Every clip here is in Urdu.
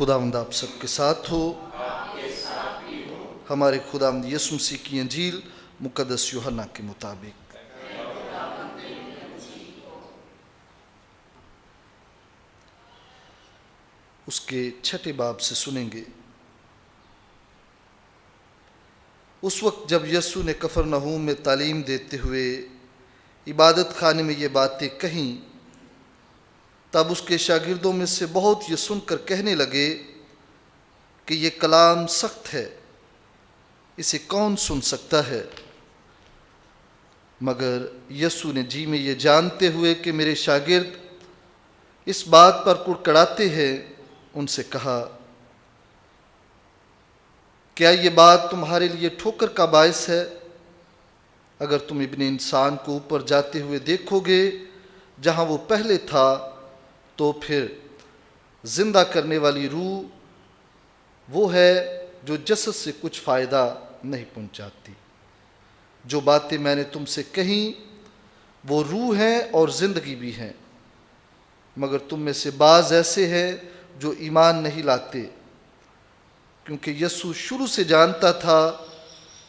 خداوند آپ سب کے ساتھ ہو۔ ہمارے خداوند یسوع مسیح کی انجیل مقدس یوحنا کے مطابق۔ اس کے 6 باب سے سنیں گے۔ اس وقت جب یسوع نے کفرنہوم میں تعلیم دیتے ہوئے عبادت خانے میں یہ باتیں کہیں، تب اس کے شاگردوں میں سے بہت یہ سن کر کہنے لگے کہ یہ کلام سخت ہے، اسے کون سن سکتا ہے؟ مگر یسوع نے جی میں یہ جانتے ہوئے کہ میرے شاگرد اس بات پر کڑکڑاتے ہیں، ان سے کہا، کیا یہ بات تمہارے لیے ٹھوکر کا باعث ہے؟ اگر تم ابن انسان کو اوپر جاتے ہوئے دیکھو گے جہاں وہ پہلے تھا، تو پھر زندہ کرنے والی روح وہ ہے جو جسد سے کچھ فائدہ نہیں پہنچاتی۔ جو باتیں میں نے تم سے کہیں وہ روح ہیں اور زندگی بھی ہیں، مگر تم میں سے بعض ایسے ہیں جو ایمان نہیں لاتے۔ کیونکہ یسوع شروع سے جانتا تھا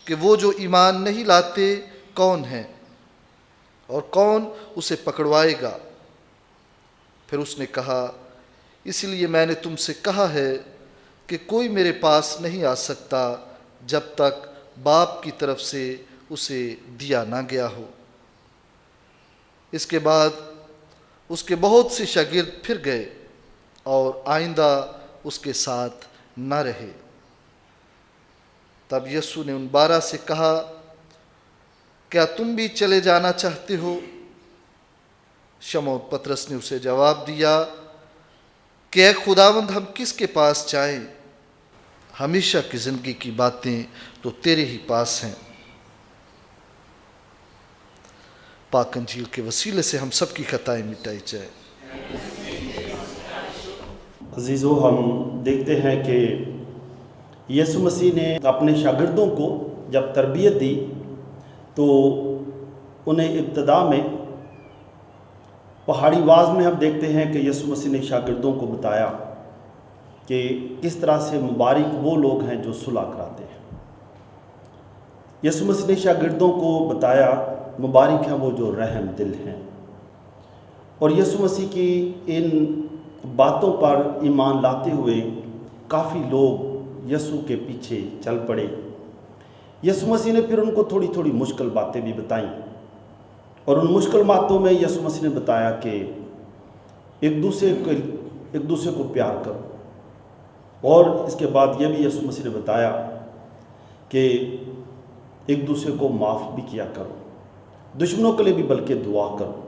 کہ وہ جو ایمان نہیں لاتے کون ہیں اور کون اسے پکڑوائے گا۔ پھر اس نے کہا، اس لیے میں نے تم سے کہا ہے کہ کوئی میرے پاس نہیں آ سکتا جب تک باپ کی طرف سے اسے دیا نہ گیا ہو۔ اس کے بعد اس کے بہت سے شاگرد پھر گئے اور آئندہ اس کے ساتھ نہ رہے۔ تب یسوع نے ان 12 سے کہا، کیا تم بھی چلے جانا چاہتے ہو؟ شمعون پطرس نے اسے جواب دیا کہ اے خداوند، ہم کس کے پاس جائیں؟ ہمیشہ کی زندگی کی باتیں تو تیرے ہی پاس ہیں۔ پاک انجیل کے وسیلے سے ہم سب کی خطائیں مٹائی جائے۔ عزیزو، ہم دیکھتے ہیں کہ یسوع مسیح نے اپنے شاگردوں کو جب تربیت دی تو انہیں ابتدا میں پہاڑی واز میں ہم دیکھتے ہیں کہ یسوع مسیح نے شاگردوں کو بتایا کہ کس طرح سے مبارک وہ لوگ ہیں جو صلح کراتے ہیں۔ یسوع مسیح نے شاگردوں کو بتایا مبارک ہیں وہ جو رحم دل ہیں، اور یسوع مسیح کی ان باتوں پر ایمان لاتے ہوئے کافی لوگ یسوع کے پیچھے چل پڑے۔ یسوع مسیح نے پھر ان کو تھوڑی تھوڑی مشکل باتیں بھی بتائیں، اور ان مشکل باتوں میں یسوع مسیح نے بتایا کہ ایک دوسرے کو پیار کرو، اور اس کے بعد یہ بھی یسوع مسیح نے بتایا کہ ایک دوسرے کو معاف بھی کیا کرو، دشمنوں کے لیے بھی بلکہ دعا کرو۔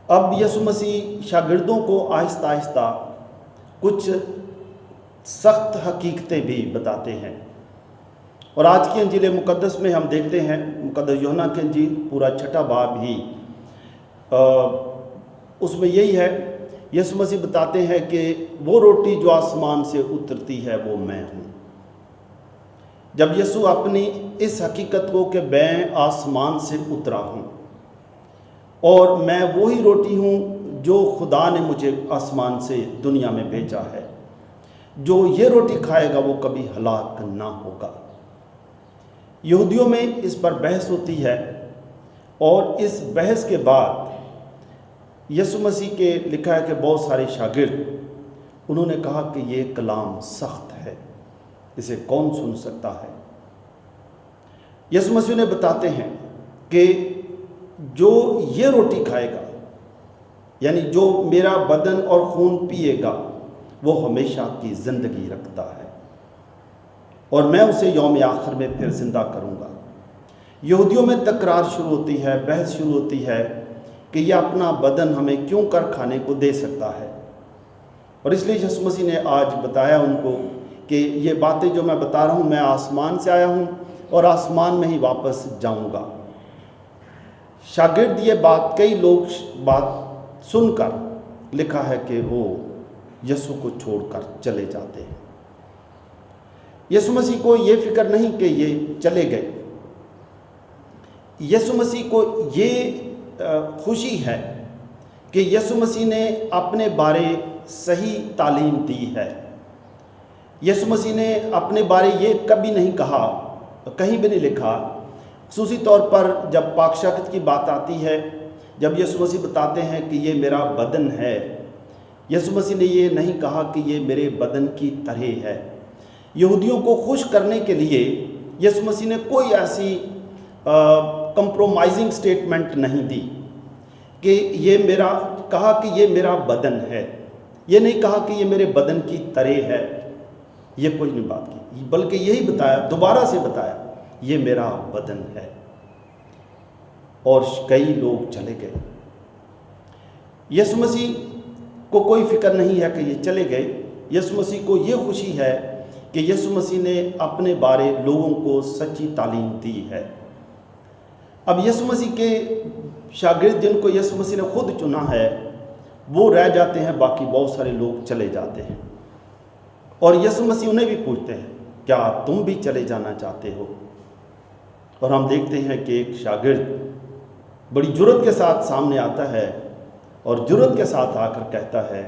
اب یسوع مسیح شاگردوں کو آہستہ آہستہ کچھ سخت حقیقتیں بھی بتاتے ہیں، اور آج کی انجیل مقدس میں ہم دیکھتے ہیں، مقدس یوحنا کی انجیل پورا 6 باب ہی اس میں یہی ہے، یسوع مسیح بتاتے ہیں کہ وہ روٹی جو آسمان سے اترتی ہے وہ میں ہوں۔ جب یسوع اپنی اس حقیقت کو کہ میں آسمان سے اترا ہوں اور میں وہی روٹی ہوں جو خدا نے مجھے آسمان سے دنیا میں بھیجا ہے، جو یہ روٹی کھائے گا وہ کبھی ہلاک نہ ہوگا۔ یہودیوں میں اس پر بحث ہوتی ہے، اور اس بحث کے بعد یسوع مسیح کے لکھا ہے کہ بہت سارے شاگرد انہوں نے کہا کہ یہ کلام سخت ہے، اسے کون سن سکتا ہے؟ یسوع مسیح نے بتاتے ہیں کہ جو یہ روٹی کھائے گا، یعنی جو میرا بدن اور خون پیے گا، وہ ہمیشہ کی زندگی رکھتا ہے، اور میں اسے یوم آخر میں پھر زندہ کروں گا۔ یہودیوں میں تکرار شروع ہوتی ہے، بحث شروع ہوتی ہے کہ یہ اپنا بدن ہمیں کیوں کر کھانے کو دے سکتا ہے، اور اس لیے یسوع مسیح نے آج بتایا ان کو کہ یہ باتیں جو میں بتا رہا ہوں، میں آسمان سے آیا ہوں اور آسمان میں ہی واپس جاؤں گا۔ شاگرد یہ بات، کئی لوگ بات سن کر لکھا ہے کہ وہ یسوع کو چھوڑ کر چلے جاتے ہیں۔ یسوع مسیح کو یہ فکر نہیں کہ یہ چلے گئے، یسوع مسیح کو یہ خوشی ہے کہ یسوع مسیح نے اپنے بارے صحیح تعلیم دی ہے۔ یسوع مسیح نے اپنے بارے یہ کبھی نہیں کہا، کہیں بھی نہیں لکھا، خصوصی طور پر جب پاک شاگرد کی بات آتی ہے، جب یسوع مسیح بتاتے ہیں کہ یہ میرا بدن ہے، یسوع مسیح نے یہ نہیں کہا کہ یہ میرے بدن کی طرح ہے۔ یہودیوں کو خوش کرنے کے لیے یسوع مسیح نے کوئی ایسی کمپرومائزنگ سٹیٹمنٹ نہیں دی کہ کہا کہ یہ میرا بدن ہے، یہ نہیں کہا کہ یہ میرے بدن کی طرح ہے، یہ کوئی نہیں بات کی، بلکہ یہی بتایا، دوبارہ سے بتایا، یہ میرا بدن ہے۔ اور کئی لوگ چلے گئے۔ یسوع مسیح کو کوئی فکر نہیں ہے کہ یہ چلے گئے، یسوع مسیح کو یہ خوشی ہے کہ یسوع مسیح نے اپنے بارے لوگوں کو سچی تعلیم دی ہے۔ اب یسوع مسیح کے شاگرد جن کو یسوع مسیح نے خود چنا ہے وہ رہ جاتے ہیں، باقی بہت سارے لوگ چلے جاتے ہیں، اور یسوع مسیح انہیں بھی پوچھتے ہیں کیا تم بھی چلے جانا چاہتے ہو؟ اور ہم دیکھتے ہیں کہ ایک شاگرد بڑی جرأت کے ساتھ سامنے آتا ہے اور جرأت کے ساتھ آ کر کہتا ہے،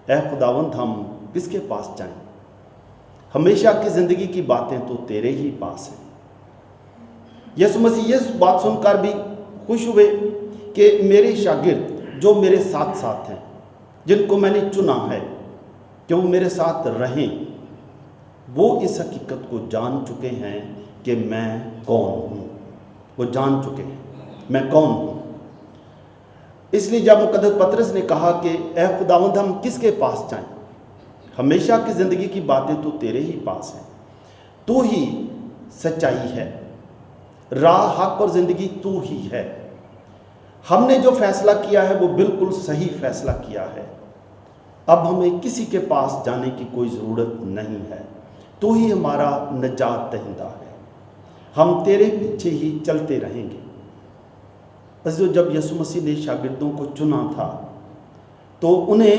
اے خداوند ہم کس کے پاس جائیں؟ ہمیشہ کی زندگی کی باتیں تو تیرے ہی پاس ہیں۔ یسوع مسیح یہ بات سن کر بھی خوش ہوئے کہ میرے شاگرد جو میرے ساتھ ساتھ ہیں، جن کو میں نے چنا ہے کہ وہ میرے ساتھ رہیں، وہ اس حقیقت کو جان چکے ہیں کہ میں کون ہوں۔ وہ جان چکے ہیں میں کون ہوں۔ اس لیے جب مقدس پطرس نے کہا کہ اے خداوند ہم کس کے پاس جائیں؟ ہمیشہ کی زندگی کی باتیں تو تیرے ہی پاس ہیں، تو ہی سچائی ہے، راہ حق اور زندگی تو ہی ہے۔ ہم نے جو فیصلہ کیا ہے وہ بالکل صحیح فیصلہ کیا ہے، اب ہمیں کسی کے پاس جانے کی کوئی ضرورت نہیں ہے، تو ہی ہمارا نجات دہندہ ہے، ہم تیرے پیچھے ہی چلتے رہیں گے۔ بس جب یسوع مسیح نے شاگردوں کو چنا تھا تو انہیں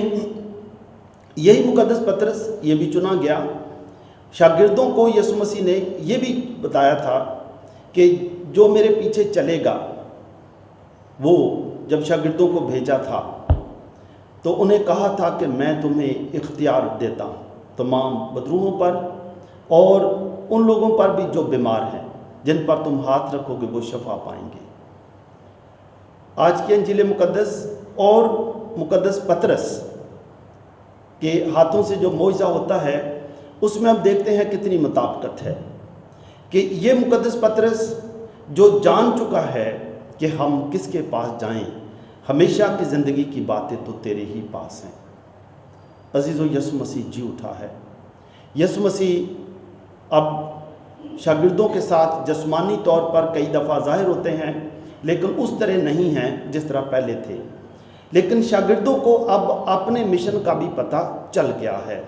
یہی مقدس پطرس یہ بھی چنا گیا، شاگردوں کو یسوع مسیح نے یہ بھی بتایا تھا کہ جو میرے پیچھے چلے گا، وہ جب شاگردوں کو بھیجا تھا تو انہیں کہا تھا کہ میں تمہیں اختیار دیتا ہوں تمام بدروحوں پر اور ان لوگوں پر بھی جو بیمار ہیں، جن پر تم ہاتھ رکھو گے وہ شفا پائیں گے۔ آج کی انجیل مقدس اور مقدس پطرس کے ہاتھوں سے جو معجزہ ہوتا ہے اس میں ہم دیکھتے ہیں کتنی مطابقت ہے کہ یہ مقدس پطرس جو جان چکا ہے کہ ہم کس کے پاس جائیں، ہمیشہ کی زندگی کی باتیں تو تیرے ہی پاس ہیں۔ عزیزو، یسوع مسیح جی اٹھا ہے۔ یسوع مسیح اب شاگردوں کے ساتھ جسمانی طور پر کئی دفعہ ظاہر ہوتے ہیں، لیکن اس طرح نہیں ہیں جس طرح پہلے تھے، لیکن شاگردوں کو اب اپنے مشن کا بھی پتہ چل گیا ہے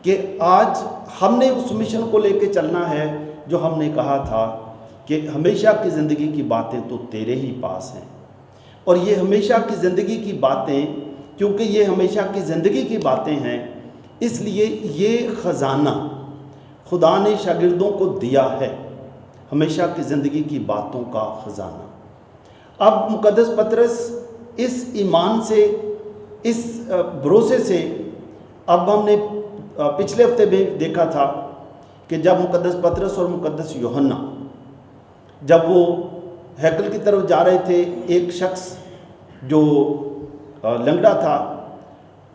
کہ آج ہم نے اس مشن کو لے کے چلنا ہے جو ہم نے کہا تھا کہ ہمیشہ کی زندگی کی باتیں تو تیرے ہی پاس ہیں۔ اور یہ ہمیشہ کی زندگی کی باتیں، کیونکہ یہ ہمیشہ کی زندگی کی باتیں ہیں، اس لیے یہ خزانہ خدا نے شاگردوں کو دیا ہے، ہمیشہ کی زندگی کی باتوں کا خزانہ۔ اب مقدس پطرس اس ایمان سے، اس بھروسے سے، اب ہم نے پچھلے ہفتے میں دیکھا تھا کہ جب مقدس پطرس اور مقدس یوحنا جب وہ ہیکل کی طرف جا رہے تھے، ایک شخص جو لنگڑا تھا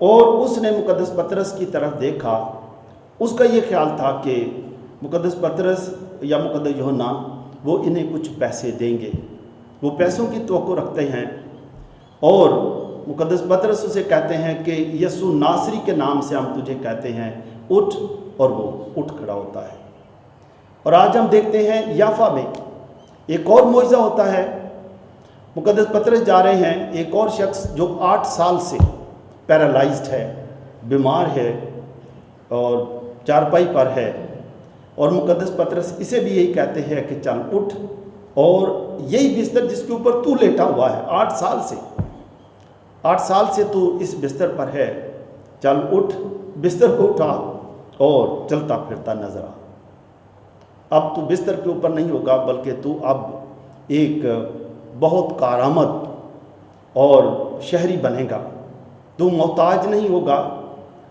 اور اس نے مقدس پطرس کی طرف دیکھا، اس کا یہ خیال تھا کہ مقدس پطرس یا مقدس یوحنا وہ انہیں کچھ پیسے دیں گے، وہ پیسوں کی توقع رکھتے ہیں، اور مقدس پطرس اسے کہتے ہیں کہ یسوع ناصری کے نام سے ہم تجھے کہتے ہیں اٹھ، اور وہ اٹھ کھڑا ہوتا ہے۔ اور آج ہم دیکھتے ہیں یافا میں ایک اور معجزہ ہوتا ہے، مقدس پطرس جا رہے ہیں، ایک اور شخص جو 8 سال سے پیرالائزڈ ہے، بیمار ہے اور چارپائی پر ہے، اور مقدس پطرس اسے بھی یہی کہتے ہیں کہ چل اٹھ، اور یہی بستر جس کے اوپر تو لیٹا ہوا ہے 8 سال سے تو اس بستر پر ہے، چل اٹھ، بستر کو اٹھا اور چلتا پھرتا نظر آ۔ اب تو بستر کے اوپر نہیں ہوگا، بلکہ تو اب ایک بہت کارآمد اور شہری بنے گا، تو محتاج نہیں ہوگا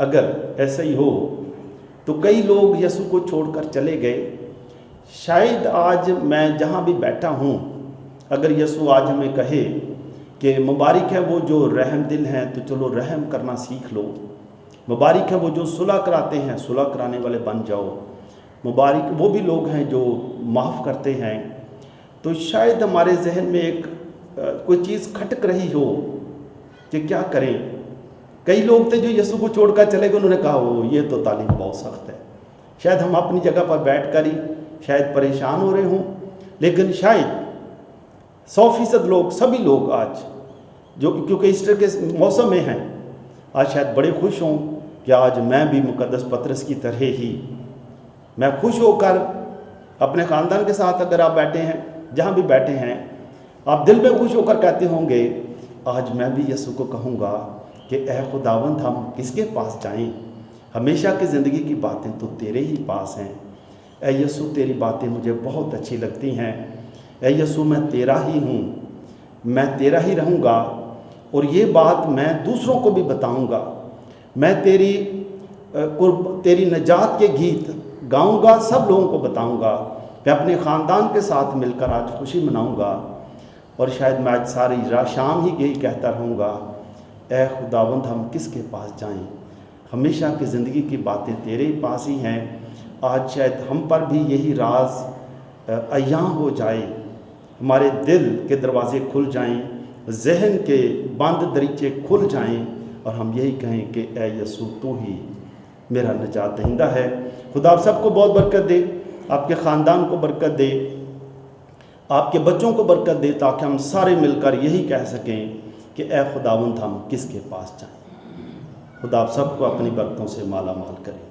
اگر ایسا ہی ہو تو کئی لوگ یسوع کو چھوڑ کر چلے گئے. شاید آج میں جہاں بھی بیٹھا ہوں، اگر یسوع آج ہمیں کہے کہ مبارک ہے وہ جو رحم دل ہیں تو چلو رحم کرنا سیکھ لو، مبارک ہے وہ جو صلح کراتے ہیں، صلح کرانے والے بن جاؤ، مبارک وہ بھی لوگ ہیں جو معاف کرتے ہیں، تو شاید ہمارے ذہن میں ایک کوئی چیز کھٹک رہی ہو کہ کیا کریں. کئی لوگ تھے جو یسوع کو چھوڑ کر چلے گئے، انہوں نے کہا وہ یہ تو تعلیم بہت سخت ہے. شاید ہم اپنی جگہ پر بیٹھ کر ہی شاید پریشان ہو رہے ہوں، لیکن شاید 100% لوگ، سبھی لوگ آج جو کیونکہ ایسٹر کے موسم میں ہیں، آج شاید بڑے خوش ہوں کہ آج میں بھی مقدس پطرس کی طرح ہی میں خوش ہو کر اپنے خاندان کے ساتھ، اگر آپ بیٹھے ہیں جہاں بھی بیٹھے ہیں، آپ دل میں خوش ہو کر کہتے ہوں گے آج میں بھی یسوع کو کہوں گا کہ اے خداوند ہم کس کے پاس جائیں، ہمیشہ کی زندگی کی باتیں تو تیرے ہی پاس ہیں. اے یسوع تیری باتیں مجھے بہت اچھی لگتی ہیں. اے یسوع میں تیرا ہی ہوں، میں تیرا ہی رہوں گا، اور یہ بات میں دوسروں کو بھی بتاؤں گا. میں تیری نجات کے گیت گاؤں گا، سب لوگوں کو بتاؤں گا. میں اپنے خاندان کے ساتھ مل کر آج خوشی مناؤں گا، اور شاید میں آج ساری شام ہی یہی کہتا رہوں گا اے خداوند ہم کس کے پاس جائیں، ہمیشہ کی زندگی کی باتیں تیرے ہی پاس ہی ہیں. آج شاید ہم پر بھی یہی راز عیاں ہو جائے، ہمارے دل کے دروازے کھل جائیں، ذہن کے بند دریچے کھل جائیں، اور ہم یہی کہیں کہ اے یسوع تو ہی میرا نجات دہندہ ہے. خدا آپ سب کو بہت برکت دے، آپ کے خاندان کو برکت دے، آپ کے بچوں کو برکت دے، تاکہ ہم سارے مل کر یہی کہہ سکیں کہ اے خداوند ہم کس کے پاس جائیں. خدا آپ سب کو اپنی برکتوں سے مالا مال کرے.